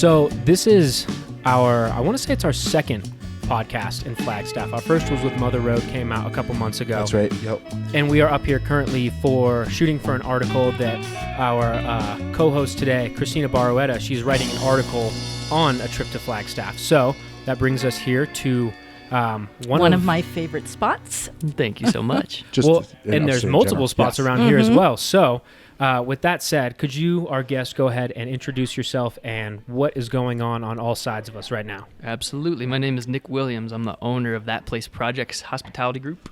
So this is I want to say it's our second podcast in Flagstaff. Our first was with Mother Road, came out a couple months ago. That's right, yep. And we are up here currently for shooting for an article that our co-host today, Christina Barroetta, she's writing an article on a trip to Flagstaff. So that brings us here to one of my favorite spots. Thank you so much. And there's multiple spots around here as well. So with that said, could you, our guest, go ahead and introduce yourself and what is going on all sides of us right now? Absolutely. My name is Nick Williams. I'm the owner of That Place Projects Hospitality Group.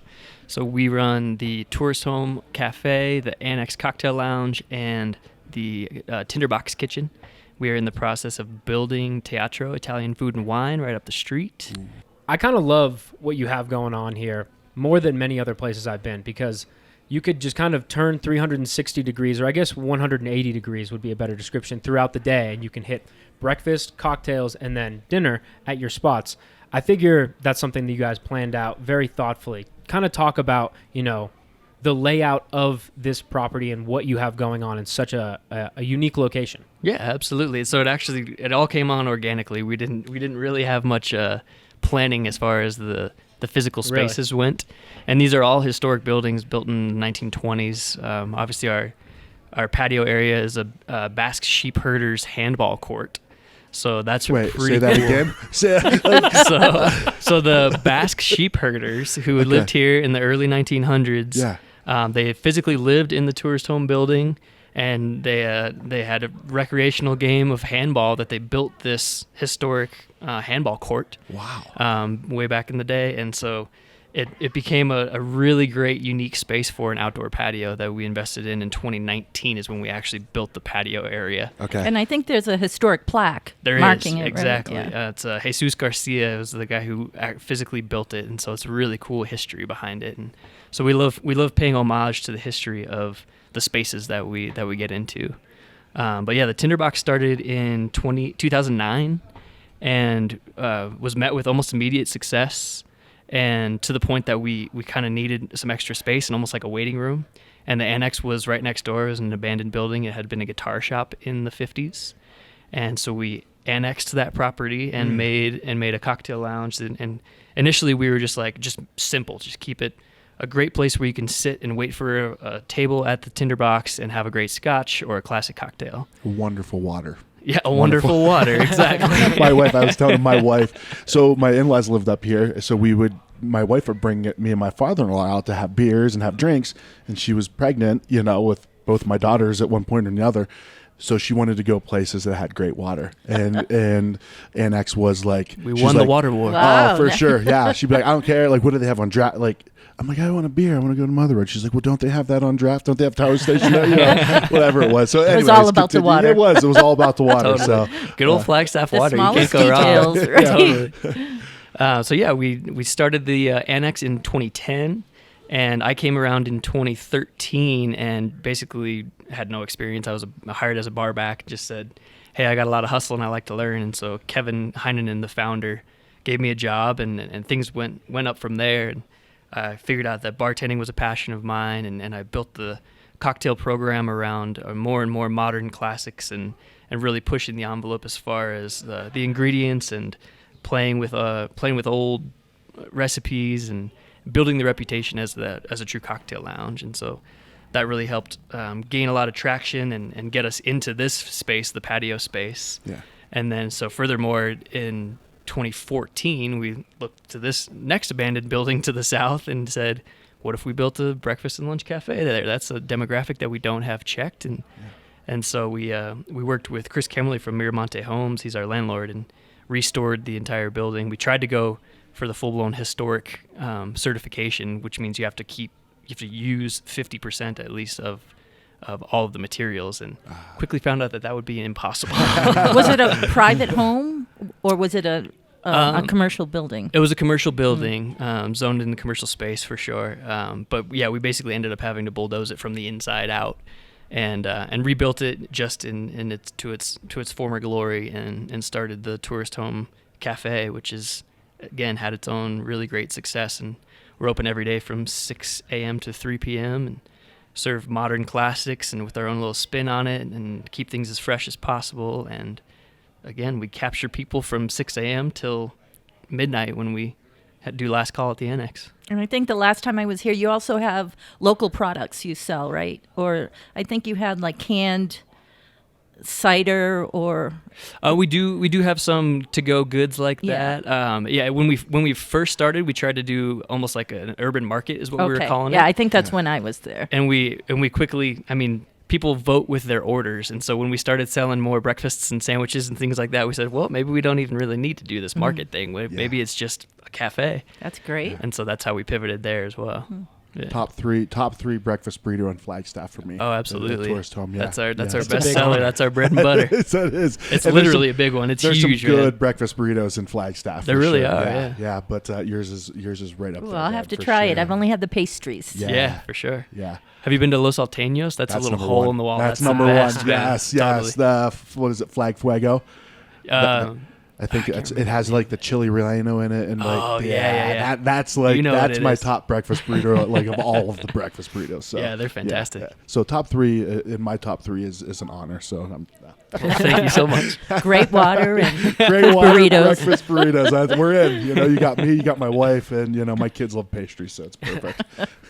So we run the Tourist Home Cafe, the Annex Cocktail Lounge, and the Tinderbox Kitchen. We are in the process of building Teatro, Italian food and wine, right up the street. I kind of love what you have going on here more than many other places I've been, because you could just kind of turn 360 degrees, or I guess 180 degrees would be a better description, throughout the day, and you can hit breakfast, cocktails, and then dinner at your spots. I figure that's something that you guys planned out very thoughtfully. Kind of talk about, the layout of this property and what you have going on in such a unique location. Yeah, absolutely. So it all came on organically. We didn't really have much planning as far as the physical spaces went. And these are all historic buildings built in the 1920s. Obviously, our patio area is a Basque sheep herders handball court. So that's pretty say that cool. again. So the Basque sheep herders who lived here in the early 1900s, they physically lived in the tourist home building, and they had a recreational game of handball that they built this historic handball court. Wow. Way back in the day. And so it became a really great, unique space for an outdoor patio that we invested in 2019 is when we actually built the patio area. Okay. And I think there's a historic plaque marking it. Exactly. Right? Yeah. It's Jesus Garcia was the guy who physically built it, and so it's a really cool history behind it. And so we love paying homage to the history of the spaces that we get into. But yeah, the Tinderbox started in 2009 and was met with almost immediate success, and to the point that we kind of needed some extra space and almost like a waiting room. And the Annex was right next door. It was an abandoned building. It had been a guitar shop in the 50s. And so we annexed that property and made a cocktail lounge. And initially we were just simple, just keep it a great place where you can sit and wait for a table at the Tinderbox and have a great scotch or a classic cocktail. Wonderful water. Yeah, wonderful water, exactly. I was telling my wife, so my in-laws lived up here, so my wife would bring me and my father-in-law out to have beers and have drinks, and she was pregnant, with both my daughters at one point or another, so she wanted to go places that had great water, and Annex was like... We won the water war. Wow. Oh, for sure, yeah. She'd be like, I don't care, what do they have on draft, I'm like, I want a beer. I want to go to Mother Road. She's like, well, don't they have that on draft? Don't they have Tower Station? Whatever it was. So it was all about the water. It was all about the water. Totally. So good old Flagstaff water. The You can't smallest go wrong. details, right? Totally. So yeah, we started the Annex in 2010, and I came around in 2013 and basically had no experience. I was hired as a bar back. Just said, hey, I got a lot of hustle and I like to learn. And so Kevin Heinonen, the founder, gave me a job, and things went up from there. And I figured out that bartending was a passion of mine, and I built the cocktail program around more and more modern classics and really pushing the envelope as far as the ingredients and playing with old recipes and building the reputation as a true cocktail lounge. And so that really helped gain a lot of traction and get us into this space, the patio space. Yeah. And then so furthermore, in 2014, we looked to this next abandoned building to the south and said, what if we built a breakfast and lunch cafe there? That's a demographic that we don't have checked. And so we worked with Chris Kemmerly from Miramonte Homes. He's our landlord, and restored the entire building. We tried to go for the full-blown historic certification, which means you have to use 50% at least of all of the materials, and quickly found out that would be impossible. Was it a private home, or was it a commercial building? It was a commercial building, zoned in the commercial space for sure. But yeah, we basically ended up having to bulldoze it from the inside out, and rebuilt it just in its former glory, and started the Tourist Home Cafe, which is again had its own really great success, and we're open every day from 6 a.m. to 3 p.m. and serve modern classics and with our own little spin on it, and keep things as fresh as possible. And again, we capture people from 6 a.m. till midnight when we do last call at the Annex. And I think the last time I was here, you also have local products you sell, right? Or I think you had like canned cider or we do have some to-go goods like Yeah. that. When we first started, we tried to do almost like an urban market is what we were calling it. Yeah, I think that's when I was there. And we quickly, I mean, people vote with their orders. And so when we started selling more breakfasts and sandwiches and things like that, we said, well, maybe we don't even really need to do this market thing. Maybe it's just a cafe. That's great. And so that's how we pivoted there as well. Yeah. Top three breakfast burrito in Flagstaff for me. Oh, absolutely. The tourist home. Yeah. That's our That's best a big seller. one. That's our bread and butter. It is. It's And literally a big one. It's there's huge. some good man. breakfast burritos in Flagstaff. There for really sure. are, yeah. But yours is right up Ooh, there. I'll man, have to for try it. sure. I've only had the pastries. Yeah. Yeah, for sure. Yeah. Have you been to Los Alteños? That's a little number hole one. in the wall. That's the number best, one. man. Yes. Totally. The what is it? Flag Fuego. I think can't it has like the chili relleno in it, and like Oh, yeah. that's like You know what that's it my is. top breakfast burrito like of all of the breakfast burritos. So Yeah, they're fantastic. So top three in my top three is an honor. So I'm Well, thank you so much. Great water and great water Burritos. breakfast burritos. We're in. You got me, you got my wife, and my kids love pastry, so it's perfect.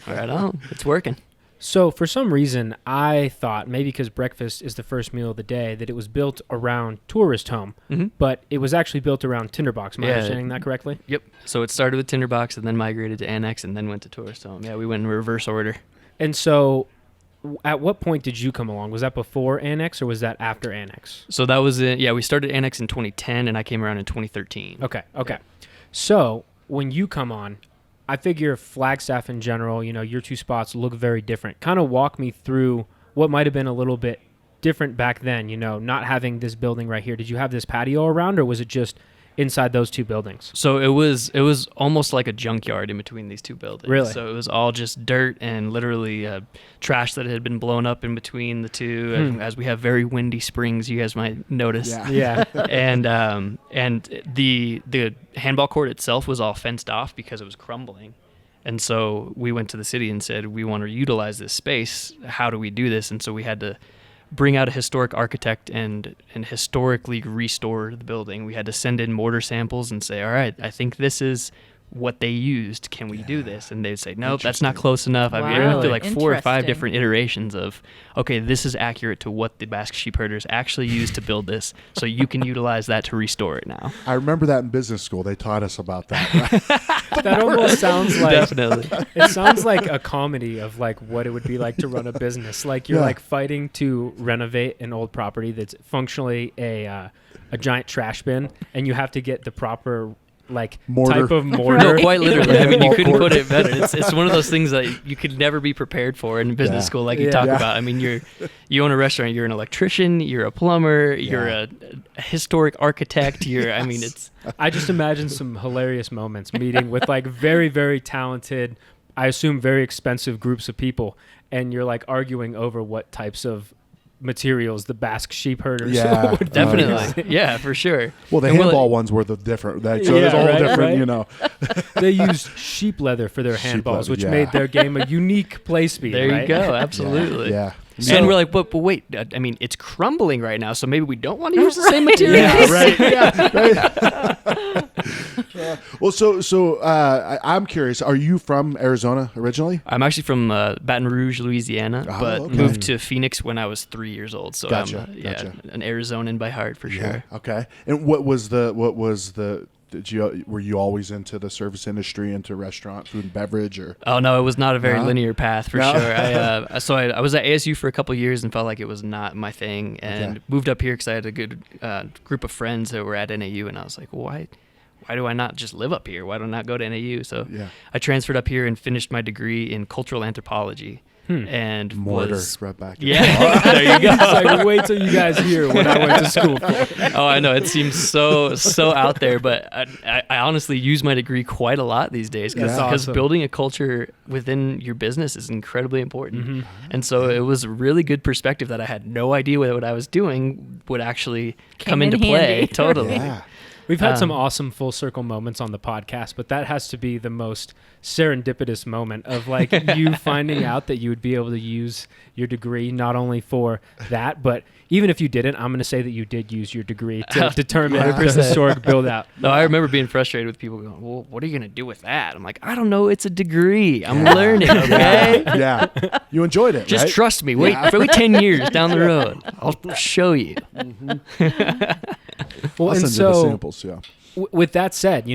Right on. It's working. So for some reason, I thought maybe because breakfast is the first meal of the day that it was built around tourist home, but it was actually built around Tinderbox. Am I Yeah. understanding that correctly? Yep. So it started with Tinderbox and then migrated to Annex and then went to Tourist Home. Yeah, we went in reverse order. And so, at what point did you come along? Was that before Annex or was that after Annex? So that was it. Yeah, we started Annex in 2010 and I came around in 2013. Okay. So when you come on, I figure Flagstaff in general, your two spots look very different. Kind of walk me through what might have been a little bit different back then, not having this building right here. Did you have this patio around or was it just inside those two buildings? So it was almost like a junkyard in between these two buildings. Really? So it was all just dirt and literally trash that had been blown up in between the two. As we have very windy springs, you guys might notice. Yeah. And the handball court itself was all fenced off because it was crumbling. And so we went to the city and said, we want to utilize this space. How do we do this? And so we had to bring out a historic architect and historically restore the building. We had to send in mortar samples and say, all right, I think this is what they used. Can we do this? And they'd say, nope, that's not close enough. I mean, I went through like 4 or 5 different iterations of, okay, this is accurate to what the Basque sheep herders actually used to build this. So you can utilize that to restore it now. I remember that in business school. They taught us about that. Right? That almost sounds like Definitely. it sounds like a comedy of like what it would be like to run a business. Like you're like fighting to renovate an old property that's functionally a giant trash bin, and you have to get the proper Mortar. type of mortar. No, quite literally. I mean, you couldn't Court. put it better. It's one of those things that you could never be prepared for in business school, like you talk about. I mean, you own a restaurant. You're an electrician. You're a plumber. You're a historic architect. I just imagine some hilarious moments meeting with like very, very talented, I assume very expensive groups of people, and you're like arguing over what types of materials the Basque sheep herders would Definitely. Yeah, for sure. Well, the handball ones were the different. So there's all different, right? They used sheep leather for their Sheep handballs, leather, which made their game a unique play speed. There right? you go. Absolutely. Yeah. And we're like, but wait, I mean, it's crumbling right now, so maybe we don't want to use the same material. Yeah, right. Well, so I'm curious. Are you from Arizona originally? I'm actually from Baton Rouge, Louisiana, but okay. moved to Phoenix when I was 3 years old. So Gotcha, I'm gotcha. an Arizonan by heart for sure. Okay. And what was the were you always into the service industry, into restaurant, food and beverage, or? Oh no, it was not a very linear path for No? sure. I was at ASU for a couple of years and felt like it was not my thing, and moved up here because I had a good group of friends that were at NAU, and I was like, why do I not just live up here? Why don't I go to NAU? So I transferred up here and finished my degree in cultural anthropology. And Mortar was right back. yeah. There you go. It's like, wait till you guys hear what I went to school for. Oh, I know. It seems so out there, but I honestly use my degree quite a lot these days because awesome. building a culture within your business is incredibly important. And so it was a really good perspective that I had no idea what I was doing would actually come into play. handy. Totally. Yeah. We've had some awesome full circle moments on the podcast, but that has to be the most serendipitous moment of like you finding out that you would be able to use your degree not only for that, but even if you didn't, I'm going to say that you did use your degree to determine the 100%. historic build out. No, I remember being frustrated with people going, well, what are you going to do with that? I'm like, I don't know. It's a degree. I'm learning, okay? Yeah. You enjoyed it, Just right? trust me. Wait 10 years down the road. I'll show you. Well, I'll and send you the so samples, yeah. with that said,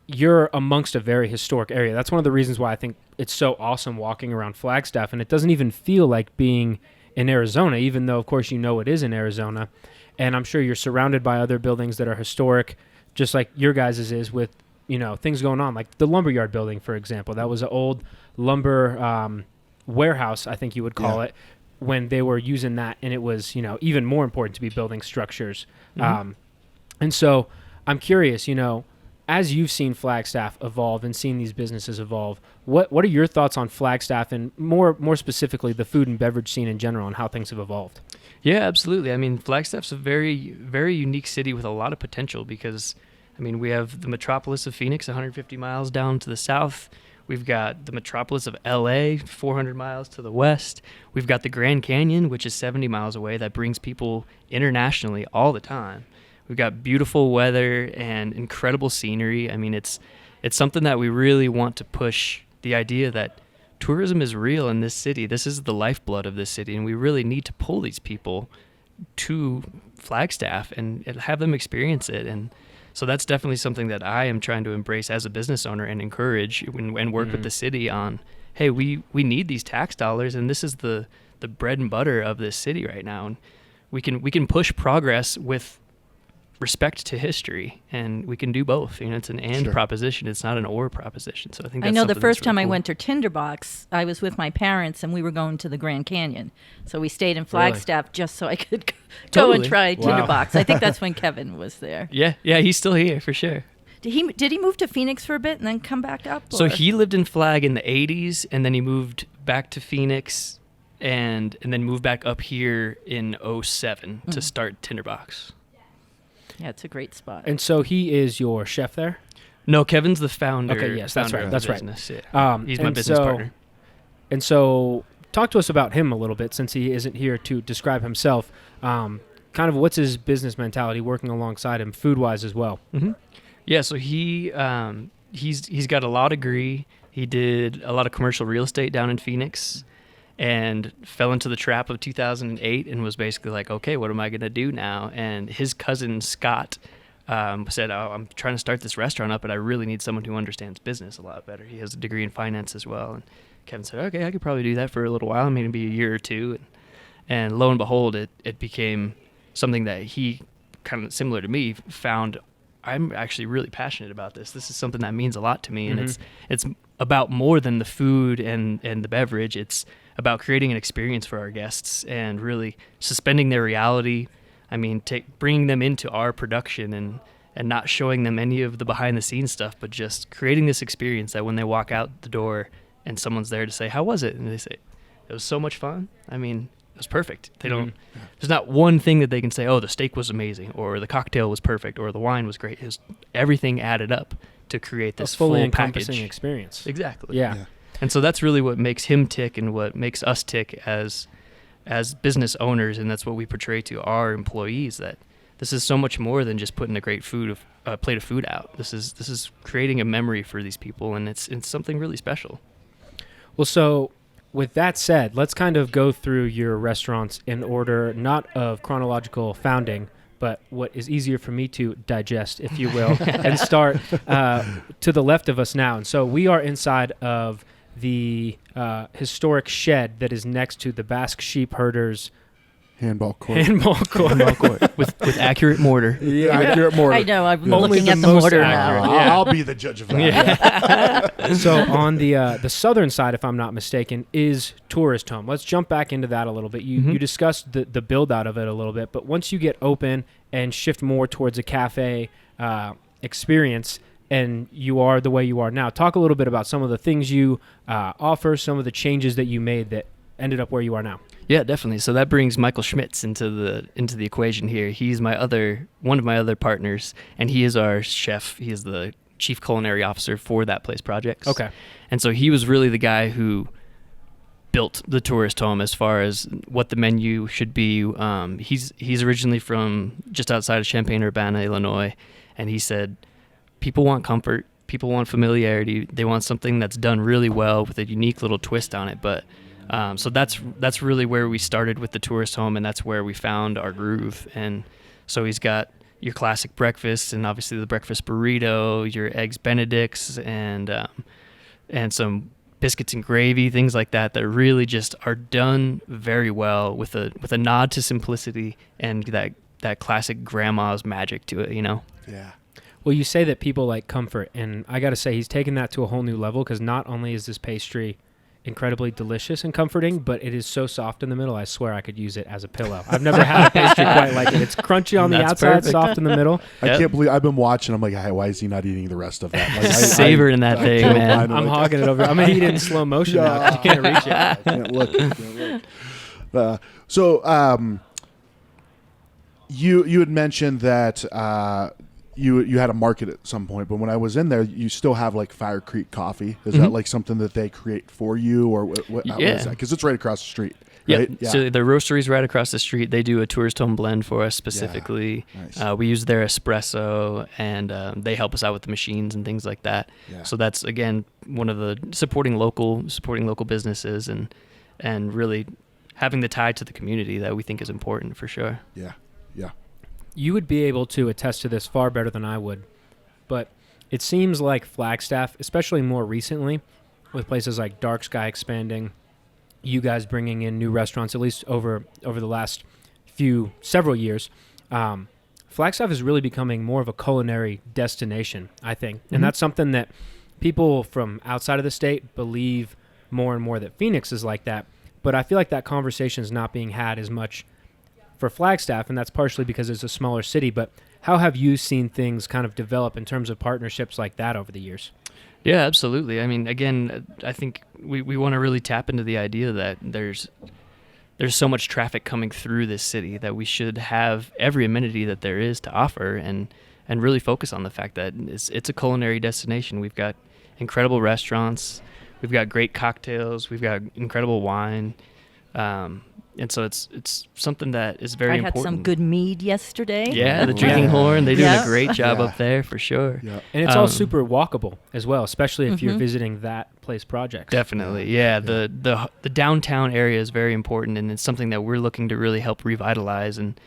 you're amongst a very historic area. That's one of the reasons why I think it's so awesome walking around Flagstaff, and it doesn't even feel like being in Arizona, even though, of course, it is in Arizona. And I'm sure you're surrounded by other buildings that are historic, just like your guys' is with, things going on, like the lumberyard building, for example. That was an old lumber warehouse, I think you would call it, when they were using that, and it was, even more important to be building structures. Mm-hmm. And so I'm curious, as you've seen Flagstaff evolve and seen these businesses evolve, what are your thoughts on Flagstaff and more specifically the food and beverage scene in general and how things have evolved? Yeah, absolutely. I mean, Flagstaff's a very, very unique city with a lot of potential because, we have the metropolis of Phoenix, 150 miles down to the south. We've got the metropolis of LA, 400 miles to the west. We've got the Grand Canyon, which is 70 miles away, that brings people internationally all the time. We've got beautiful weather and incredible scenery. It's something that we really want to push, the idea that tourism is real in this city. This is the lifeblood of this city, and we really need to pull these people to Flagstaff and have them experience it. And so that's definitely something that I am trying to embrace as a business owner and encourage and work with the city on, hey, we need these tax dollars, and this is the bread and butter of this city right now. And we can push progress with respect to history, and we can do both. It's an and proposition. It's not an or proposition. So I think that's the something first that's time really I cool. went to Tinderbox, I was with my parents, and we were going to the Grand Canyon. So we stayed in Flagstaff just so I could go and Totally. try Wow. Tinderbox. I think that's when Kevin was there. Yeah, he's still here for sure. Did he move to Phoenix for a bit and then come back up? So or- he lived in Flag in the 80s, and then he moved back to Phoenix and then moved back up here in 07 to start Tinderbox. Yeah, it's a great spot. And so he is your chef there? No, Kevin's the founder. Okay, yes, that's founder right, of that's the right. business. Yeah. He's my and business so- partner. And so talk to us about him a little bit since he isn't here to describe himself. Kind of what's his business mentality working alongside him food-wise as well? Mm-hmm. Yeah, so he's got a law degree. He did a lot of commercial real estate down in Phoenix and fell into the trap of 2008 and was basically like, okay, what am I going to do now? And his cousin, Scott, said, I'm trying to start this restaurant up, but I really need someone who understands business a lot better. He has a degree in finance as well. And Kevin said, okay, I could probably do that for a little while, maybe a year or two. And lo and behold, it became something that he, kind of similar to me, found I'm actually really passionate about this. This is something that means a lot to me, and it's about more than the food and the beverage. It's about creating an experience for our guests and really suspending their reality. Bringing them into our production and not showing them any of the behind-the-scenes stuff, but just creating this experience that when they walk out the door and someone's there to say, how was it? And they say, it was so much fun. It was perfect. They don't. There's not one thing that they can say, oh, the steak was amazing, or the cocktail was perfect, or the wine was great. Everything added up to create this A fully full encompassing package. experience. Exactly. Yeah. And so that's really what makes him tick and what makes us tick as business owners, and that's what we portray to our employees, that this is so much more than just putting a great plate of food out. This is creating a memory for these people, and it's something really special. Well, so with that said, let's kind of go through your restaurants in order, not of chronological founding, but what is easier for me to digest, if you will, and start to the left of us now. And so we are inside of the historic shed that is next to the Basque Sheep Herders Handball court. handball court. with accurate mortar. Accurate mortar. I know. I'm Only looking the at the most mortar accurate. now. Yeah. I'll be the judge of that. So on the southern side, if I'm not mistaken, is Tourist Home. Let's jump back into that a little bit. You discussed the build out of it a little bit, but once you get open and shift more towards a cafe experience, and you are the way you are now, talk a little bit about some of the things you offer, some of the changes that you made that ended up where you are now. Yeah, definitely. So that brings Michael Schmitz into the equation here. He's one of my other partners, and he is our chef. He is the chief culinary officer for That Place Projects. Okay. And so he was really the guy who built the tourist home as far as what the menu should be. He's originally from just outside of Champaign-Urbana, Illinois, and he said people want comfort, people want familiarity, they want something that's done really well with a unique little twist on it. But so that's really where we started with the tourist home, and that's where we found our groove. And so he's got your classic breakfast, and obviously the breakfast burrito, your eggs Benedicts, and some biscuits and gravy, things like that really just are done very well with a nod to simplicity and that classic grandma's magic to it, Yeah. Well, you say that people like comfort, and I got to say he's taken that to a whole new level, because not only is this pastry incredibly delicious and comforting, but it is so soft in the middle. I swear I could use it as a pillow. I've never had a pastry quite like it. It's crunchy on the That's outside, perfect. soft in the middle. I can't believe I've been watching. I'm like, hey, why is he not eating the rest of that? Like, Savoring that thing, can't man. find it. I'm hogging it over. I'm gonna eat it in slow motion now, 'cause you can't reach it. I can't look. So you had mentioned that you had a market at some point, but when I was in there, you still have like Fire Creek Coffee. Is that like something that they create for you, or what is that? Because it's right across the street. Right? Yeah. So the roastery's right across the street. They do a tourist home blend for us specifically. Yeah. Nice. We use their espresso, and they help us out with the machines and things like that. Yeah. So that's, again, one of the supporting local businesses and really having the tie to the community that we think is important for sure. Yeah. You would be able to attest to this far better than I would, but it seems like Flagstaff, especially more recently, with places like Dark Sky expanding, you guys bringing in new restaurants, at least over the last several years, Flagstaff is really becoming more of a culinary destination, I think. And that's something that people from outside of the state believe more and more, that Phoenix is like that. But I feel like that conversation is not being had as much for Flagstaff, and that's partially because it's a smaller city. But how have you seen things kind of develop in terms of partnerships like that over the years? Yeah, absolutely. I mean, again, I think we want to really tap into the idea that there's so much traffic coming through this city that we should have every amenity that there is to offer, and really focus on the fact that it's a culinary destination. We've got incredible restaurants, we've got great cocktails, we've got incredible wine, and so it's something that is very important. I had some good mead yesterday. Yeah, the Drinking Horn, they're doing Yeah. a great job Yeah. up there for sure. Yeah. And it's all super walkable as well, especially if you're visiting That Place projects. Definitely, yeah. The downtown area is very important, and it's something that we're looking to really help revitalize, and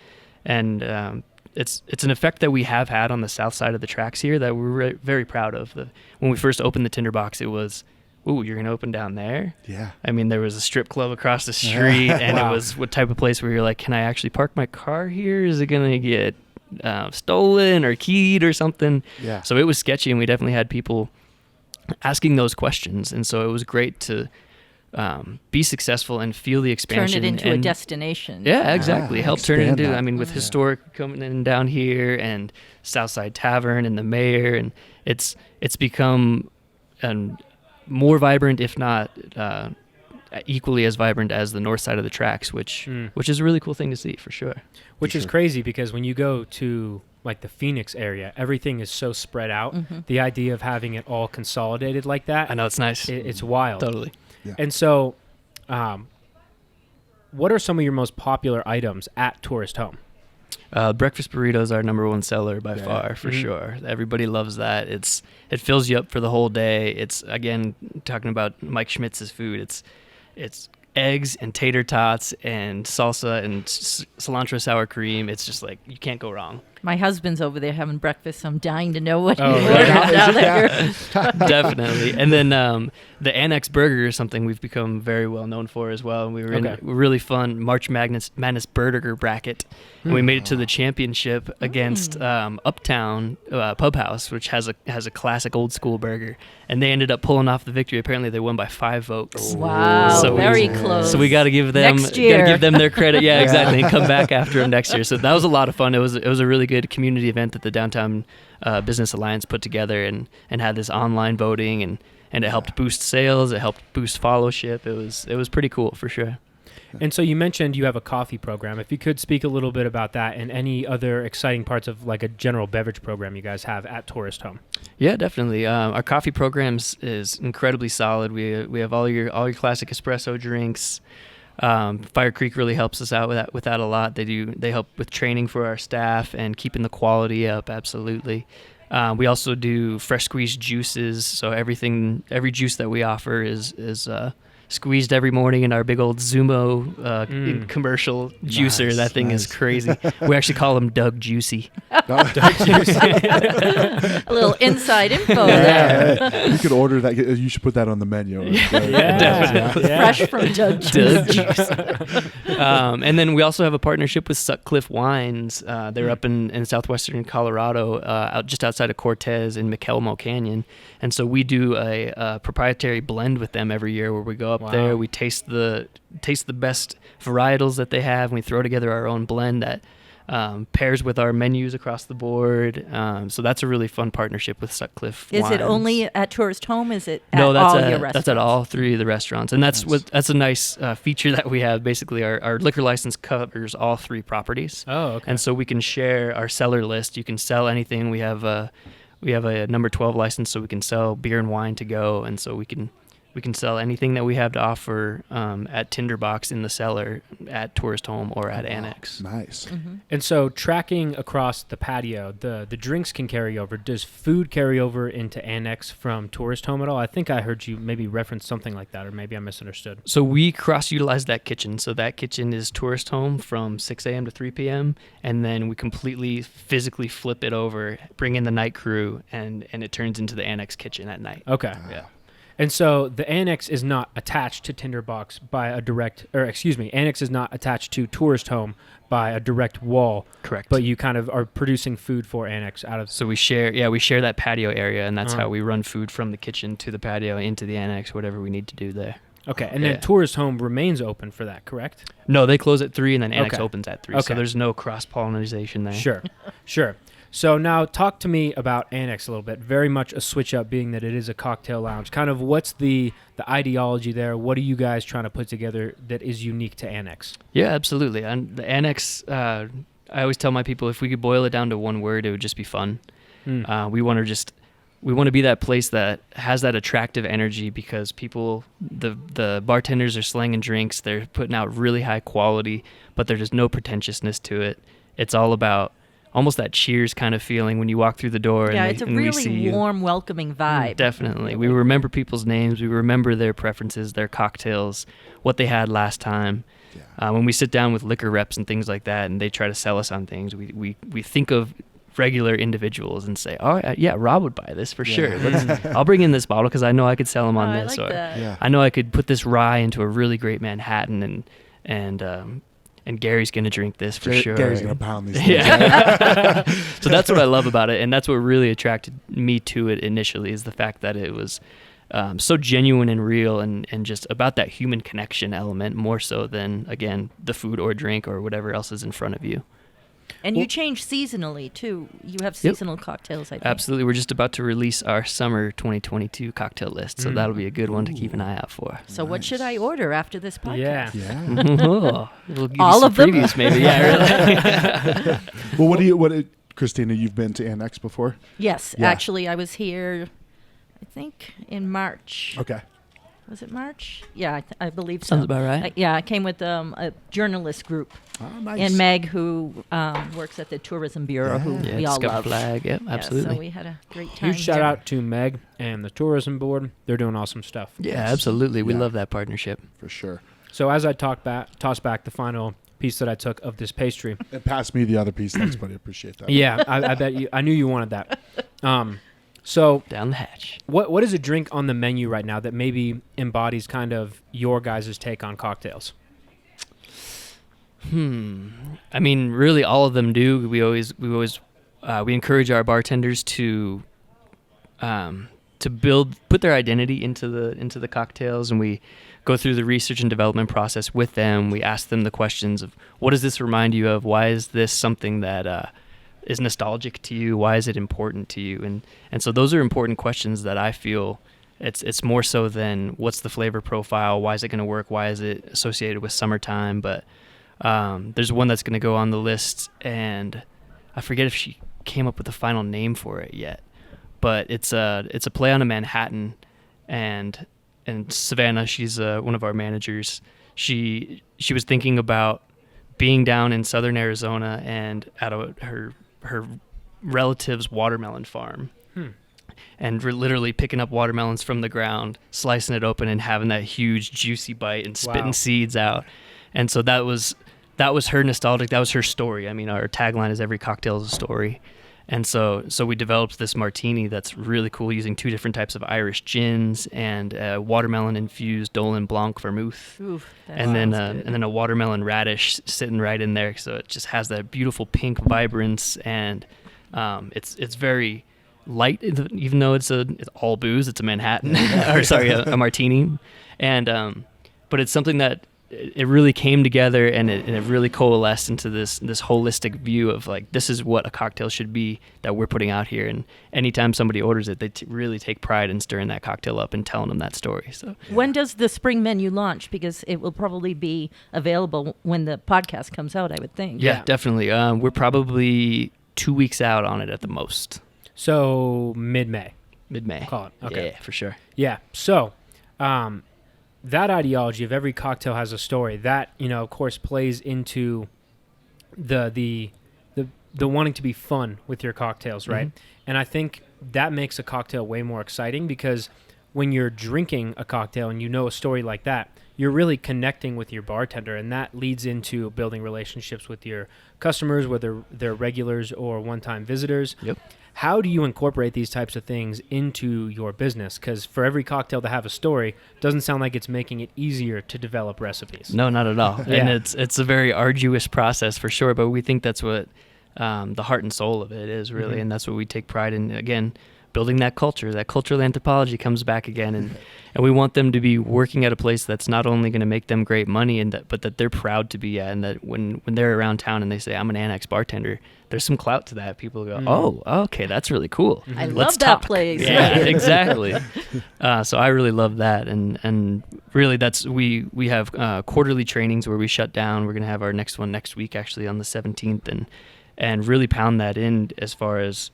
it's an effect that we have had on the south side of the tracks here that we're very proud of. When we first opened the Tinderbox, it was, ooh, you're gonna open down there? Yeah. I mean, there was a strip club across the street, and Wow. it was what type of place where you're like, can I actually park my car here? Is it gonna get stolen or keyed or something? Yeah. So it was sketchy, and we definitely had people asking those questions, and so it was great to be successful and feel the Turn expansion. it into a and- destination. Yeah, exactly. Help turn it expand into, that. I mean, with historic coming in down here, and Southside Tavern and the Mayor, and it's become more vibrant, if not equally as vibrant as the north side of the tracks, which is a really cool thing to see for sure. Which is crazy, because when you go to like the Phoenix area, everything is so spread out. The idea of having it all consolidated like that, I know, it's nice. it's wild. Totally. Yeah. And so, what are some of your most popular items at Tourist Home? Breakfast burritos are number one seller by Yeah. far, for sure. Everybody loves that. It fills you up for the whole day. It's, again, talking about Mike Schmitz's food. It's eggs and tater tots and salsa and cilantro sour cream. It's just like, you can't go wrong. My husband's over there having breakfast, so I'm dying to know what Oh, he really? ordered down there. Definitely. And then the Annex burger is something we've become very well known for as well. And we were in a really fun March Madness burger bracket, and we made it to the championship against Uptown Pub House, which has a classic old school burger, and they ended up pulling off the victory. Apparently, they won by 5 votes. Wow, So very close. So we got to give them Next year. their credit. Yeah, exactly, and come back after them next year. So that was a lot of fun. It was a really good community event that the Downtown Business Alliance put together, and had this online voting, and it helped boost sales. It helped boost followership. It was pretty cool for sure. And so you mentioned you have a coffee program. If you could speak a little bit about that and any other exciting parts of like a general beverage program you guys have at Tourist Home. Yeah, definitely. Our coffee programs is incredibly solid. We have all your classic espresso drinks. Fire Creek really helps us out with that a lot. They help with training for our staff and keeping the quality up. Absolutely. We also do fresh squeezed juices. So every juice that we offer is squeezed every morning in our big old Zumo commercial juicer. Nice, that thing is crazy. We actually call him Doug Juicy. A little inside info there. Yeah, you could order that. You should put that on the menu. Definitely. Fresh from Doug Juice. And then we also have a partnership with Sutcliffe Wines. They're up in southwestern Colorado, just outside of Cortez in McElmo Canyon. And so we do a proprietary blend with them every year where we go up there, we taste the best varietals that they have, and we throw together our own blend that pairs with our menus across the board. So that's a really fun partnership with Sutcliffe Wines. Is it only at Tourist Home? Is it at No, all your restaurants? that's at all three of the restaurants, and that's a nice feature that we have. Basically, our liquor license covers all three properties. Oh, okay. And so we can share our seller list. You can sell anything. We have a number 12 license, so we can sell beer and wine to go, and so we can sell anything that we have to offer at Tinderbox in the cellar, at Tourist Home, or at Annex. Nice. Mm-hmm. And so tracking across the patio, the drinks can carry over. Does food carry over into Annex from Tourist Home at all? I think I heard you maybe reference something like that, or maybe I misunderstood. So we cross-utilize that kitchen. So that kitchen is Tourist Home from 6 a.m. to 3 p.m., and then we completely physically flip it over, bring in the night crew, and it turns into the Annex kitchen at night. Okay. Yeah. And so the Annex is not attached to Tinderbox by a direct, Annex is not attached to Tourist Home by a direct wall. Correct. But you kind of are producing food for Annex out of. So we share that patio area, and that's how we run food from the kitchen to the patio into the Annex, whatever we need to do there. Okay, and then Tourist Home remains open for that, correct? No, they close at 3, and then Annex opens at 3. Okay. So there's no cross-pollination there. Sure. So now talk to me about Annex a little bit. Very much a switch up, being that it is a cocktail lounge. Kind of what's the ideology there? What are you guys trying to put together that is unique to Annex? Yeah, absolutely. And the Annex, I always tell my people, if we could boil it down to one word, it would just be fun. We want to be that place that has that attractive energy, because people, the bartenders are slanging drinks, they're putting out really high quality, but there's no pretentiousness to it. It's all about almost that Cheers kind of feeling when you walk through the door. Yeah, and it's a we see really you. warm, welcoming vibe. Definitely. We remember people's names. We remember their preferences, their cocktails, what they had last time. Yeah. When we sit down with liquor reps and things like that, and they try to sell us on things, we think of regular individuals and say, oh, yeah, Rob would buy this for sure. I'll bring in this bottle because I know I could sell him on this. I like that. I know I could put this rye into a really great Manhattan, and Gary's going to drink this for sure. Gary's going to pound these things. Yeah. So that's what I love about it, and that's what really attracted me to it initially, is the fact that it was so genuine and real, and just about that human connection element, more so than, again, the food or drink or whatever else is in front of you. And you change seasonally, too. You have seasonal cocktails, I think. Absolutely. We're just about to release our summer 2022 cocktail list, so that'll be a good one to keep an eye out for. So what should I order after this podcast? Yeah. We'll give All you some of them? previews, maybe. Yeah, really. Well, Christina, you've been to Annex before? Yes. Yeah. Actually, I was here, I think, in March. Okay. Was it March? Yeah, I believe so. Sounds about right. I came with a journalist group. Oh, nice. And Meg, who works at the Tourism Bureau, who Yeah, we all Discover love. Flag. Yep, absolutely. So we had a great time. Huge shout there. out to Meg and the tourism board. They're doing awesome stuff. Yeah, absolutely. We Yeah. love that partnership. For sure. So as I toss back the final piece that I took of this pastry. And pass me the other piece. Thanks, buddy. Appreciate that. Yeah, I bet you. I knew you wanted that. So Down the hatch. what is a drink on the menu right now that maybe embodies kind of your guys' take on cocktails? I mean, really, all of them do. We encourage our bartenders to put their identity into the cocktails, and we go through the research and development process with them. We ask them the questions of, what does this remind you of? Why is this something that is nostalgic to you? Why is it important to you? And so those are important questions that I feel It's more so than what's the flavor profile, why is it going to work, why is it associated with summertime. But there's one that's going to go on the list, and I forget if she came up with a final name for it yet. But it's a play on a Manhattan, and Savannah, she's one of our managers. She was thinking about being down in southern Arizona and at her relative's watermelon farm. And we're literally picking up watermelons from the ground, slicing it open, and having that huge juicy bite and spitting seeds out. And so that was her nostalgic. That was her story. I mean, our tagline is "Every cocktail is a story." And so we developed this martini that's really cool, using 2 different types of Irish gins and watermelon infused Dolan Blanc vermouth, and then a watermelon radish sitting right in there. So it just has that beautiful pink vibrance, and it's very light, even though it's all booze. It's a Manhattan, or sorry, a martini, and but it's something that it really came together, and it really coalesced into this holistic view of like, this is what a cocktail should be that we're putting out here. And anytime somebody orders it, they really take pride in stirring that cocktail up and telling them that story. So when does the spring menu launch? Because it will probably be available when the podcast comes out, I would think. Yeah. Definitely. We're probably 2 weeks out on it at the most. So mid-May. Call it. Okay. Yeah, for sure. Yeah. So that ideology of every cocktail has a story, that, of course, plays into the wanting to be fun with your cocktails, right? Mm-hmm. And I think that makes a cocktail way more exciting, because when you're drinking a cocktail and a story like that, you're really connecting with your bartender, and that leads into building relationships with your customers, whether they're regulars or one-time visitors. Yep. How do you incorporate these types of things into your business? Because for every cocktail to have a story doesn't sound like it's making it easier to develop recipes. No, not at all. Yeah. And it's a very arduous process for sure, but we think that's what the heart and soul of it is, really. Mm-hmm. And that's what we take pride in. Again, building that culture. That cultural anthropology comes back again, and we want them to be working at a place that's not only going to make them great money, but that they're proud to be at, and that when they're around town and they say, "I'm an Annex bartender," there's some clout to that. People go, "Oh, okay, that's really cool. I Let's love talk." that place. Yeah, exactly. So I really love that, and really we have quarterly trainings where we shut down. We're going to have our next one next week, actually, on the 17th, and really pound that in as far as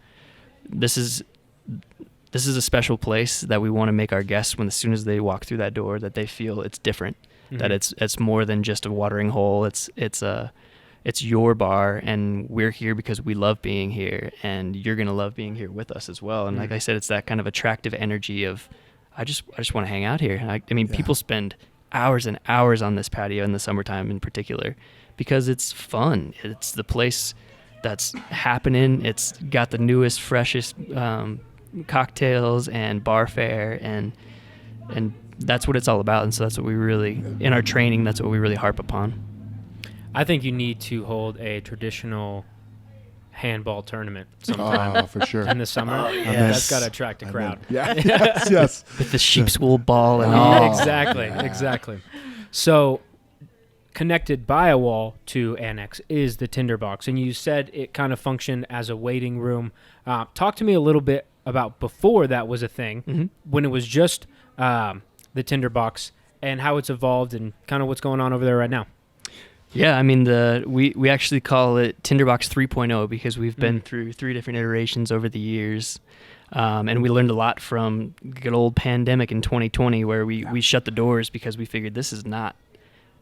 this is a special place that we want to make our guests, when as soon as they walk through that door, that they feel it's different, mm-hmm. that it's more than just a watering hole. It's your bar, and we're here because we love being here, and you're going to love being here with us as well. And mm-hmm. like I said, it's that kind of attractive energy of, I just want to hang out here. I mean, people spend hours and hours on this patio in the summertime in particular, because it's fun. It's the place that's happening. It's got the newest, freshest cocktails and bar fare, and that's what it's all about. And so that's what we really, in our training, that's what we really harp upon. I think you need to hold a traditional handball tournament sometime for sure. in the summer. That's got to attract a crowd. Yeah. yes. With the sheep's wool ball and all. Exactly. So connected by a wall to Annex is the Tinderbox, and you said it kind of functioned as a waiting room. Talk to me a little bit about before that was a thing, mm-hmm. when it was just the Tinderbox, and how it's evolved and kind of what's going on over there right now. Yeah, I mean, we actually call it Tinderbox 3.0 because we've been through 3 different iterations over the years, and we learned a lot from good old pandemic in 2020, where we shut the doors because we figured this is not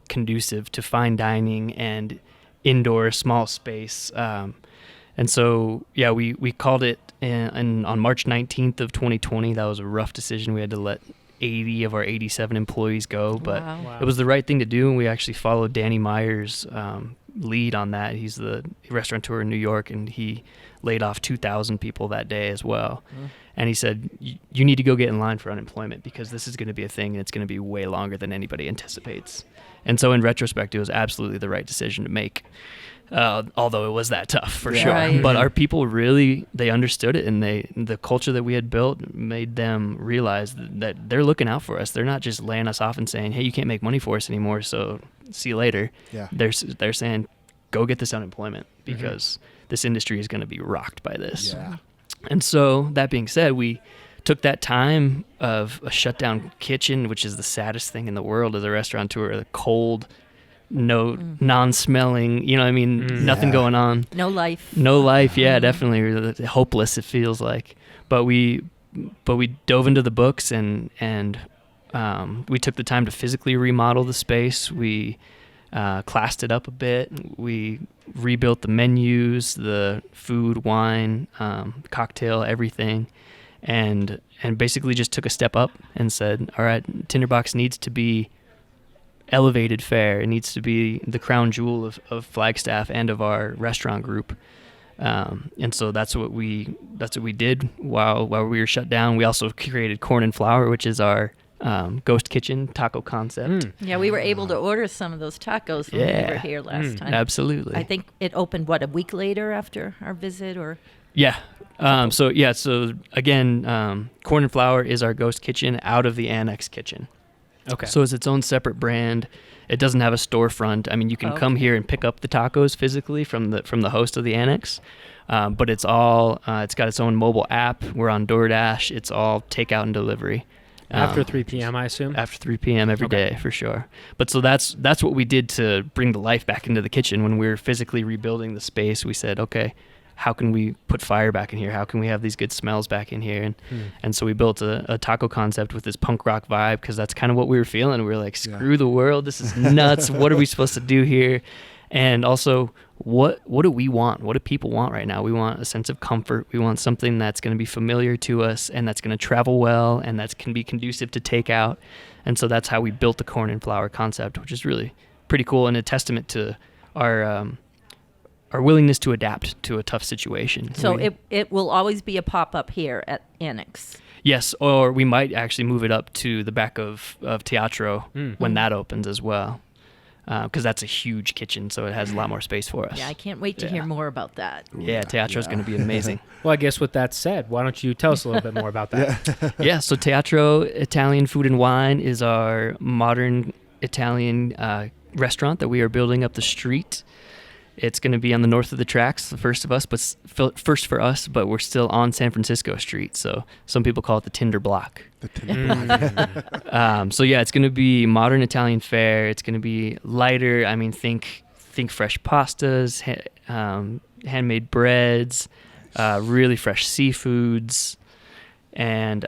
conducive to fine dining and indoor small space. And so, yeah, we called it on March 19th of 2020. That was a rough decision. We had to let 80 of our 87 employees go, but it was the right thing to do, and we actually followed Danny Meyer's lead on that. He's the restaurateur in New York, and he laid off 2,000 people that day as well. And he said, you need to go get in line for unemployment, because this is going to be a thing, and it's going to be way longer than anybody anticipates. And so in retrospect, it was absolutely the right decision to make. Although it was that tough for sure. Right. But our people really, they understood it, and the culture that we had built made them realize that they're looking out for us. They're not just laying us off and saying, "Hey, you can't make money for us anymore, so see you later." Yeah. They're saying, "Go get this unemployment, because this industry is going to be rocked by this." Yeah. And so that being said, we took that time of a shutdown kitchen, which is the saddest thing in the world as a restaurateur, the cold, non-smelling, you know what I mean, nothing going on. No life. No life, yeah, definitely. Hopeless, it feels like. But we dove into the books and we took the time to physically remodel the space. We classed it up a bit. We rebuilt the menus, the food, wine, cocktail, everything, and basically just took a step up and said, all right, Tinderbox needs to be elevated fare. It needs to be the crown jewel of Flagstaff and of our restaurant group. And so that's what we did while we were shut down. We also created Corn and Flour, which is our ghost kitchen taco concept. Yeah, we were able to order some of those tacos when we were here last time. Absolutely. I think it opened, a week later after our visit, or? Yeah. So again, Corn and Flour is our ghost kitchen out of the Annex Kitchen. Okay. So it's its own separate brand. It doesn't have a storefront. I mean, you can come here and pick up the tacos physically from the host of the Annex, but it's all it's got its own mobile app. We're on DoorDash. It's all takeout and delivery. After 3 p.m., I assume? After 3 p.m. every day, for sure. But so that's what we did to bring the life back into the kitchen. When we were physically rebuilding the space, we said, okay, how can we put fire back in here? How can we have these good smells back in here? And so we built a taco concept with this punk rock vibe, because that's kind of what we were feeling. We were like, screw the world. This is nuts. What are we supposed to do here? And also, what do we want? What do people want right now? We want a sense of comfort. We want something that's going to be familiar to us and that's going to travel well and that can be conducive to takeout. And so that's how we built the Corn and Flour concept, which is really pretty cool and a testament to our willingness to adapt to a tough situation. So it will always be a pop-up here at Annex. Yes, or we might actually move it up to the back of Teatro when that opens as well. Because that's a huge kitchen, so it has a lot more space for us. Yeah, I can't wait to hear more about that. Yeah, Teatro's going to be amazing. Well, I guess with that said, why don't you tell us a little bit more about that? Yeah, so Teatro Italian Food and Wine is our modern Italian restaurant that we are building up the street. It's going to be on the north of the tracks, the first for us, but we're still on San Francisco Street. So some people call it the Tinder Block. The Tinder Block. So yeah, it's going to be modern Italian fare. It's going to be lighter. I mean, think fresh pastas, handmade breads, really fresh seafoods, and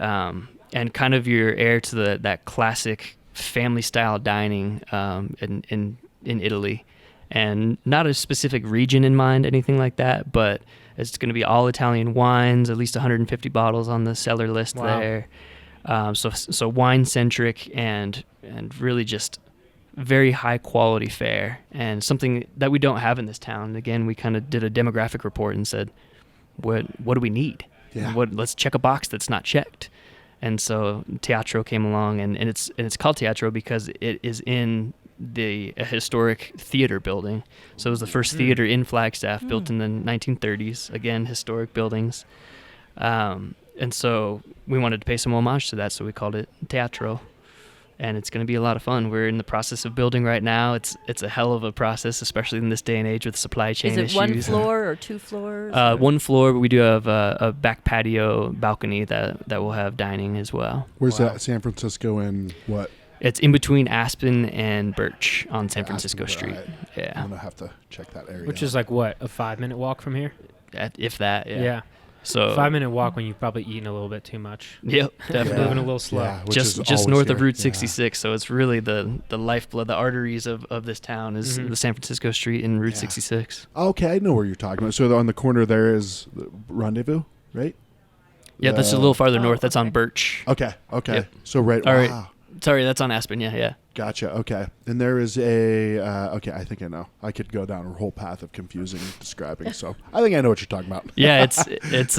kind of your heir to that classic family style dining in Italy. And not a specific region in mind, anything like that, but it's going to be all Italian wines, at least 150 bottles on the cellar list there. So wine-centric and really just very high-quality fare, and something that we don't have in this town. Again, we kind of did a demographic report and said, what do we need? Yeah. Let's check a box that's not checked. And so Teatro came along, and it's called Teatro because it is in a historic theater building. So it was the first theater in Flagstaff, built in the 1930s. Again, historic buildings. And so we wanted to pay some homage to that, so we called it Teatro. And it's going to be a lot of fun. We're in the process of building right now. It's a hell of a process, especially in this day and age with supply chain issues. Is it one floor or two floors? One floor, but we do have a back patio balcony that will have dining as well. Where's that? San Francisco and what? It's in between Aspen and Birch on San Francisco Street. Right. Yeah. I'm going to have to check that area. Which is like, what, a 5-minute walk from here? If that, yeah. Yeah. So 5-minute walk when you've probably eaten a little bit too much. Yep, definitely. Moving a little slow. Yeah, which just is just always north here. of Route 66, so it's really the lifeblood, the arteries of this town is the San Francisco Street and Route 66. Okay, I know where you're talking about. So on the corner there is the Rendezvous, right? Yeah, that's a little farther north. That's on Birch. Okay. Yep. So right. All right. Wow. Sorry, that's on Aspen. Yeah. Gotcha. Okay. And there is a, okay, I think I know. I could go down a whole path of confusing describing. So I think I know what you're talking about. Yeah, it's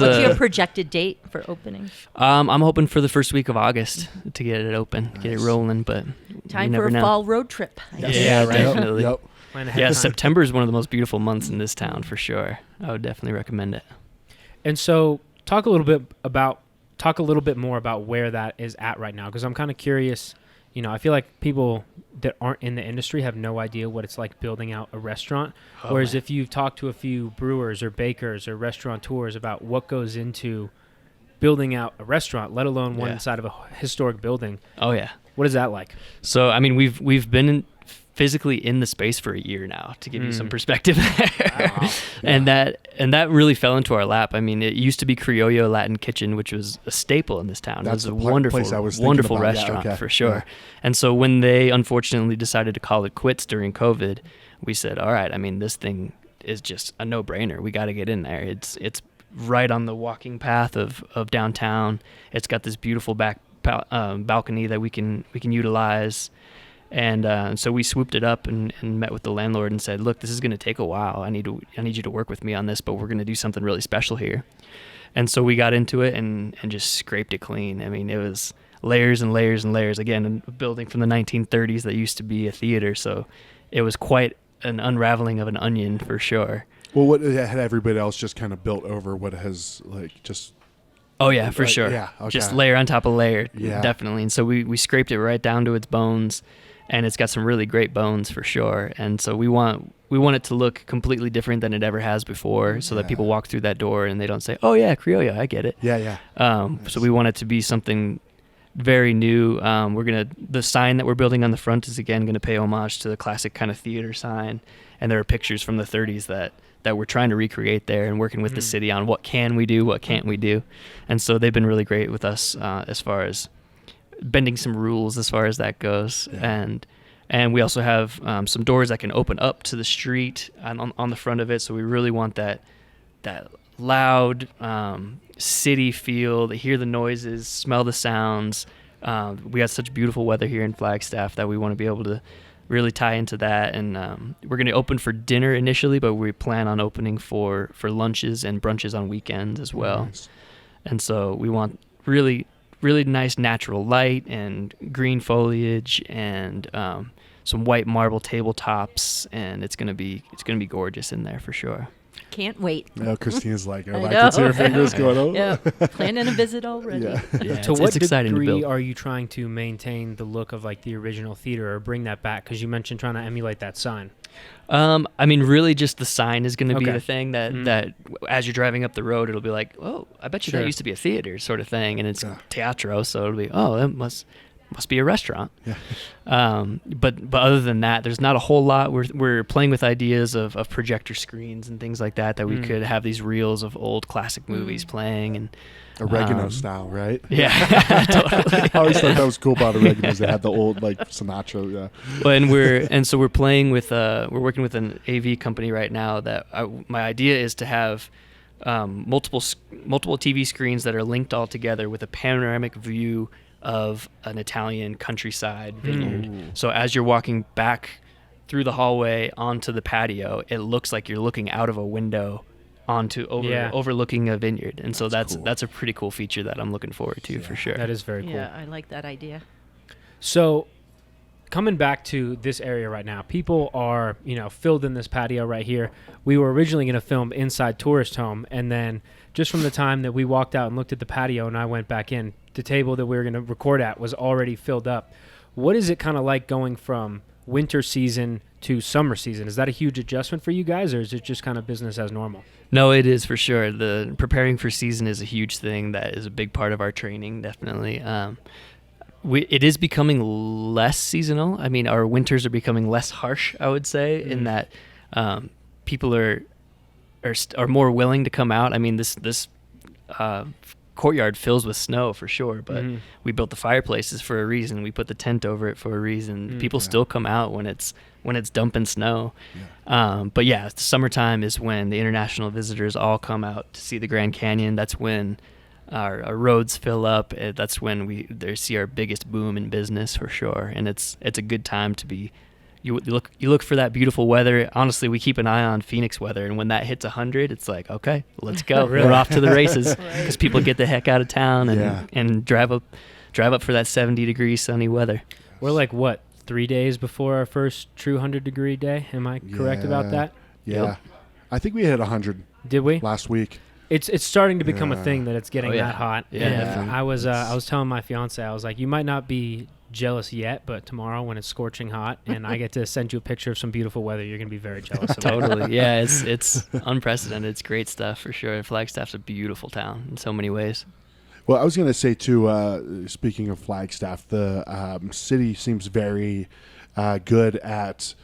What's your projected date for opening? I'm hoping for the first week of August to get it open, get it rolling, but Time you for never a know. fall road trip. I guess. Yeah, definitely. Yep. Plan ahead Yeah, of time. September is one of the most beautiful months in this town for sure. I would definitely recommend it. And so talk a little bit more about where that is at right now, because I'm kind of curious. You know, I feel like people that aren't in the industry have no idea what it's like building out a restaurant. Whereas if you've talked to a few brewers or bakers or restaurateurs about what goes into building out a restaurant, let alone one Yeah. inside of a historic building. Oh yeah. What is that like? So I mean, we've been physically in the space for a year now, to give you some perspective there. Wow. And that really fell into our lap. I mean, it used to be Criollo Latin Kitchen, which was a staple in this town. That's it the was a wonderful, place I was thinking wonderful about. Yeah, restaurant okay. for sure. Yeah. And so when they unfortunately decided to call it quits during COVID, we said, all right, I mean, this thing is just a no-brainer. We got to get in there. It's right on the walking path of downtown. It's got this beautiful back balcony that we can utilize. And so we swooped it up and met with the landlord and said, look, this is going to take a while. I need you to work with me on this, but we're going to do something really special here. And so we got into it and just scraped it clean. I mean, it was layers and layers and layers. Again, a building from the 1930s that used to be a theater. So it was quite an unraveling of an onion for sure. Well, what had everybody else just kind of built over what has like just... Oh yeah, for sure. Yeah, okay. Just layer on top of layer, Yeah. definitely. And so we scraped it right down to its bones, and it's got some really great bones for sure. And so we want it to look completely different than it ever has before, so that Yeah. people walk through that door and they don't say, "Oh yeah, Criollo, I get it." Yeah. So we want it to be something very new. The sign that we're building on the front is again going to pay homage to the classic kind of theater sign, and there are pictures from the 30s that we're trying to recreate there and working with the city on what can we do, what can't we do. And so they've been really great with us as far as bending some rules as far as that goes. Yeah. And we also have some doors that can open up to the street on the front of it. So we really want that loud city feel, to hear the noises, smell the sounds. We got such beautiful weather here in Flagstaff that we want to be able to really tie into that. And we're going to open for dinner initially, but we plan on opening for lunches and brunches on weekends as well. Nice. And so we want really, really nice natural light and green foliage and some white marble tabletops, and it's gonna be gorgeous in there for sure. Can't wait. Now Christina's like, I I can see her know. fingers going, oh. Yeah, planning a visit already. Yeah. Yeah, To it's what exciting to degree build. are you trying to maintain the look of like the original theater or bring that back? Because you mentioned trying to emulate that sign. I mean, really, just the sign is going to be Okay. the thing that Mhm. that as you're driving up the road, it'll be like, oh, I bet you Sure. that used to be a theater sort of thing, and it's Yeah. Teatro, so it'll be, oh, that must be a restaurant. Yeah. But other than that, there's not a whole lot. We're playing with ideas of projector screens and things like that we could have these reels of old classic movies playing and Oregano style, right? yeah, totally. I always thought that was cool about oreganos. They had the old like Sinatra. Yeah. Well, and so we're playing with we're working with an AV company right now that my idea is to have multiple TV screens that are linked all together with a panoramic view of an Italian countryside vineyard. Ooh. So as you're walking back through the hallway onto the patio, it looks like you're looking out of a window overlooking a vineyard. And so That's cool. that's a pretty cool feature that I'm looking forward to for sure. That is very cool. Yeah, I like that idea. So, coming back to this area right now, people are, filled in this patio right here. We were originally going to film inside Tourist Home, and then just from the time that we walked out and looked at the patio and I went back in, the table that we were going to record at was already filled up. What is it kind of like going from winter season to summer season? Is that a huge adjustment for you guys, or is it just kind of business as normal? No, it is for sure. The preparing for season is a huge thing. That is a big part of our training, definitely. It is becoming less seasonal. I mean, our winters are becoming less harsh, I would say, in that people are more willing to come out. I mean, this courtyard fills with snow for sure, but we built the fireplaces for a reason. We put the tent over it for a reason. People still come out when it's dumping snow. But yeah, the summertime is when the international visitors all come out to see the Grand Canyon. That's when our roads fill up. That's when we see our biggest boom in business for sure. And it's a good time to be. You look for that beautiful weather. Honestly, we keep an eye on Phoenix weather, and when that hits 100, it's like, okay, let's go. Really? We're off to the races because people get the heck out of town and drive up for that 70-degree sunny weather. We're like, what, 3 days before our first true 100-degree day? Am I correct about that? Yeah. Yep. I think we hit 100 Did we? last week. It's starting to become a Yeah. thing that it's getting Oh, yeah. that hot. Yeah, And definitely. I was telling my fiance, I was like, you might not be jealous yet, but tomorrow when it's scorching hot and I get to send you a picture of some beautiful weather, you're gonna be very jealous of it. Totally. Yeah, it's unprecedented. It's great stuff for sure. Flagstaff's a beautiful town in so many ways. Well, I was going to say too. Speaking of Flagstaff, the city seems very good at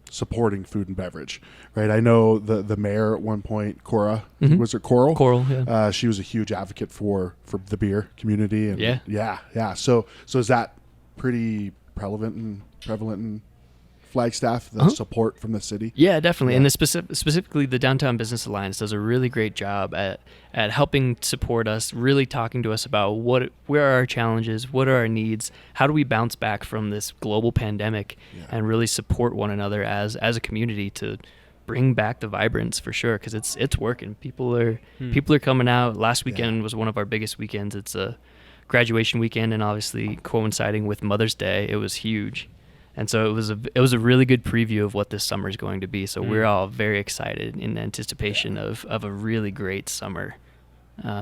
supporting food and beverage. Right. I know the mayor at one point, Cora, was it Coral? Coral, yeah. She was a huge advocate for the beer community. And Yeah. So is that pretty prevalent in Flagstaff, the support from the city? Yeah, definitely. And specifically the Downtown Business Alliance does a really great job at helping support us, really talking to us about where are our challenges, what are our needs, how do we bounce back from this global pandemic, and really support one another as a community to bring back the vibrance for sure, because it's working. People are coming out. Last weekend was one of our biggest weekends. It's a graduation weekend, and obviously coinciding with Mother's Day, it was huge. And so it was a really good preview of what this summer is going to be. So we're all very excited in anticipation of a really great summer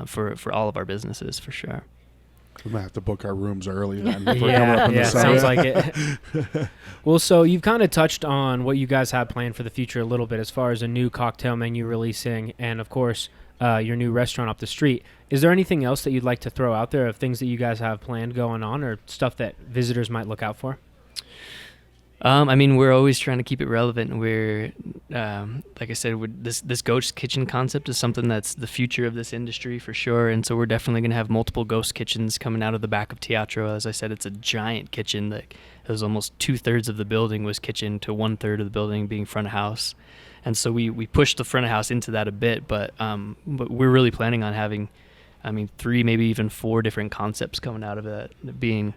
for all of our businesses, for sure. We might have to book our rooms early then. If we're coming up in the summer. Sounds like it. Well, so you've kind of touched on what you guys have planned for the future a little bit as far as a new cocktail menu releasing and, of course, your new restaurant up the street. Is there anything else that you'd like to throw out there of things that you guys have planned going on or stuff that visitors might look out for? I mean, we're always trying to keep it relevant. We're, like I said, this ghost kitchen concept is something that's the future of this industry for sure. And so we're definitely going to have multiple ghost kitchens coming out of the back of Teatro. As I said, it's a giant kitchen that was almost 2/3 of the building was kitchen to 1/3 of the building being front of house. And so we pushed the front of house into that a bit, but we're really planning on having, 3, maybe even 4 different concepts coming out of it, being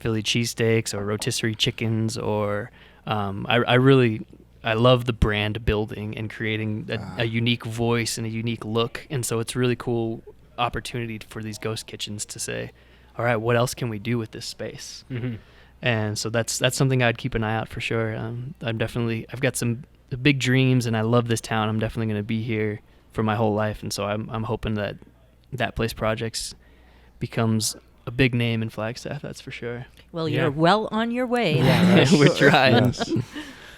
Philly cheesesteaks or rotisserie chickens, or I love the brand building and creating a unique voice and a unique look. And so it's a really cool opportunity for these ghost kitchens to say, all right, what else can we do with this space? Mm-hmm. And so that's something I'd keep an eye out for sure. I've got some big dreams, and I love this town. I'm definitely going to be here for my whole life. And so I'm hoping that Place Projects becomes a big name in Flagstaff, that's for sure. Well, you're well on your way. We're trying. Yes.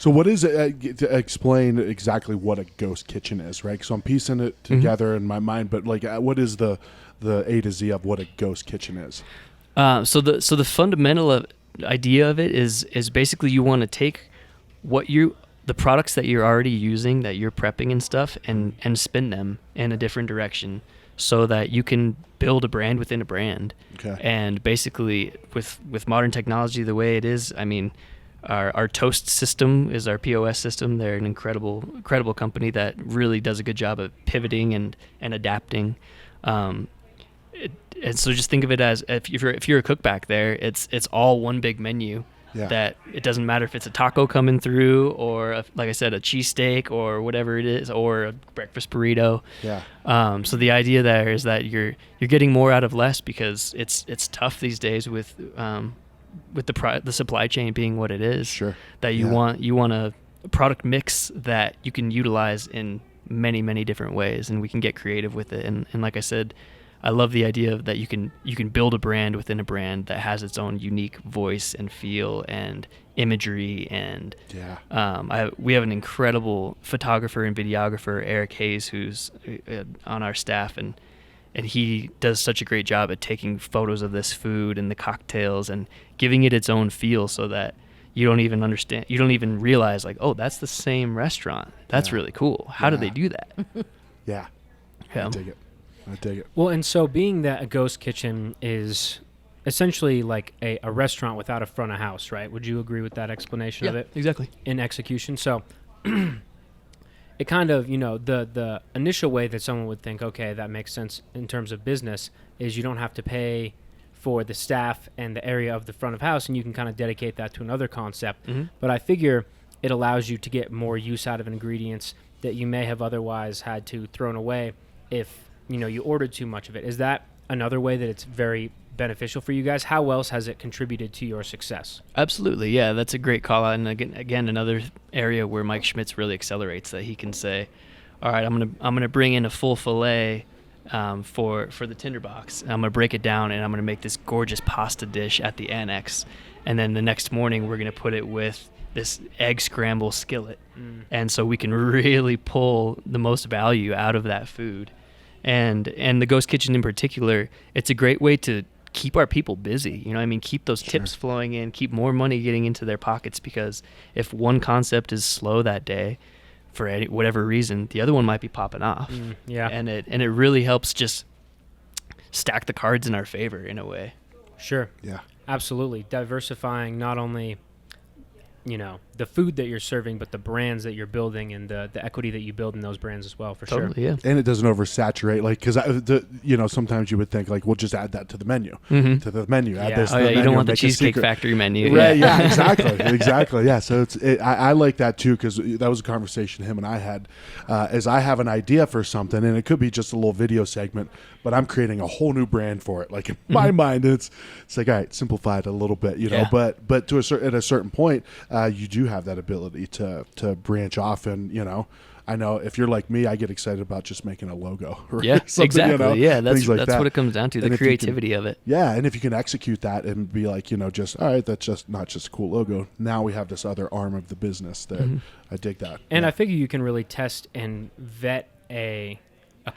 So what is it, to explain exactly what a ghost kitchen is, right? So I'm piecing it together in my mind, but like, what is the A to Z of what a ghost kitchen is? So the fundamental idea of it is basically you want to take the products that you're already using, that you're prepping and stuff, and spin them in a different direction, so that you can build a brand within a brand. Okay. And basically, with modern technology the way it is, our Toast system is our POS system. They're an incredible company that really does a good job of pivoting and adapting. And so just think of it as if you're a cook back there, it's all one big menu. Yeah. That it doesn't matter if it's a taco coming through, or like I said, a cheesesteak, or whatever it is, or a breakfast burrito. Yeah. So the idea there is that you're getting more out of less, because it's tough these days with the supply chain being what it is. Sure. That you want a product mix that you can utilize in many, many different ways, and we can get creative with it. And like I said, I love the idea that you can build a brand within a brand that has its own unique voice and feel and imagery. And we have an incredible photographer and videographer, Eric Hayes, who's on our staff, and he does such a great job at taking photos of this food and the cocktails and giving it its own feel, so that you don't even realize, like, oh, that's the same restaurant. That's really cool. How did they do that? Yeah. I dig it. Well, and so being that a ghost kitchen is essentially like a restaurant without a front of house, right? Would you agree with that explanation of it? Exactly. In execution. So it kind of, the initial way that someone would think, okay, that makes sense in terms of business, is you don't have to pay for the staff and the area of the front of house, and you can kind of dedicate that to another concept. Mm-hmm. But I figure it allows you to get more use out of ingredients that you may have otherwise had to thrown away if you ordered too much of it. Is that another way that it's very beneficial for you guys? How else has it contributed to your success? Absolutely, yeah, that's a great call out. And again, another area where Mike Schmitz really accelerates, that he can say, all right, I'm gonna bring in a full fillet for the Tinderbox. I'm gonna break it down, and I'm gonna make this gorgeous pasta dish at the Annex, and then the next morning we're gonna put it with this egg scramble skillet. And so we can really pull the most value out of that food. And the ghost kitchen in particular, it's a great way to keep our people busy. You know, I mean, keep those tips flowing in, keep more money getting into their pockets, because if one concept is slow that day for whatever reason, the other one might be popping off. Yeah. And it really helps just stack the cards in our favor in a way. Sure. Yeah. Absolutely. Diversifying not only, you know, the food that you're serving, but the brands that you're building and the equity that you build in those brands as well, for sure. Totally, yeah. And it doesn't oversaturate, like, because you know, sometimes you would think like, we'll just add that to the menu, Add this to Oh the yeah, menu you don't want the make a Cheesecake secret. Factory menu. Right? Yeah, exactly. Yeah, so I like that too, because that was a conversation him and I had. As I have an idea for something, and it could be just a little video segment, but I'm creating a whole new brand for it. Like in my mind, it's like, all right, simplify it a little bit, you know. Yeah. But to at a certain point, you do have that ability to branch off, and you know. I know if you're like me, I get excited about just making a logo. Or Yeah, something, exactly. You know, Yeah, that's like that. what it comes down to, And the if you can- creativity of it. Yeah, and if you can execute that and be like, you know, just all right, that's just not just a cool logo. Now we have this other arm of the business that I dig that. And yeah. I figure you can really test and vet a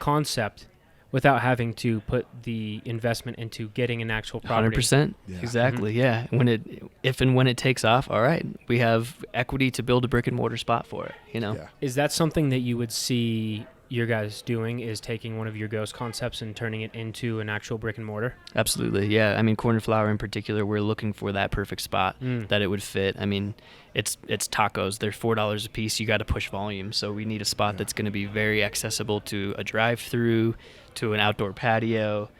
concept without having to put the investment into getting an actual property. 100%. Yeah. Exactly. Yeah. If and when it takes off, all right, we have equity to build a brick and mortar spot for it, you know? Yeah. Is that something that you would see your guys doing, is taking one of your ghost concepts and turning it into an actual brick and mortar? Absolutely. Yeah. I mean, Corn and Flour in particular, we're looking for that perfect spot that it would fit. I mean, it's tacos. They're $4 a piece. You got to push volume. So we need a spot that's going to be very accessible to a drive-through, to an outdoor patio.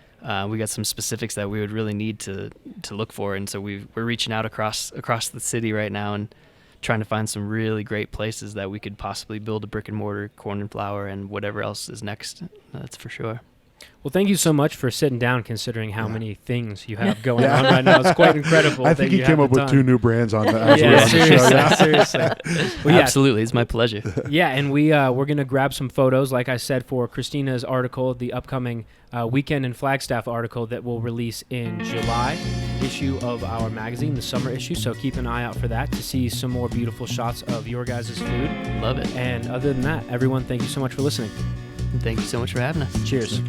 We got some specifics that we would really need to look for. And so we're reaching out across the city right now and trying to find some really great places that we could possibly build a brick and mortar Corn and Flour and whatever else is next. That's for sure. Well, thank you so much for sitting down, considering how many things you have going on right now. It's quite incredible. I think that he you came have up the with time. 2 new brands on the Yeah, show. seriously, Yeah. seriously. Well, yeah, Absolutely. It's my pleasure. yeah, and we're gonna grab some photos, like I said, for Christina's article, the upcoming Weekend in Flagstaff article that will release in July issue of our magazine, the summer issue. So keep an eye out for that to see some more beautiful shots of your guys' food. Love it. And other than that, everyone, thank you so much for listening. Thank you so much for having us. Cheers.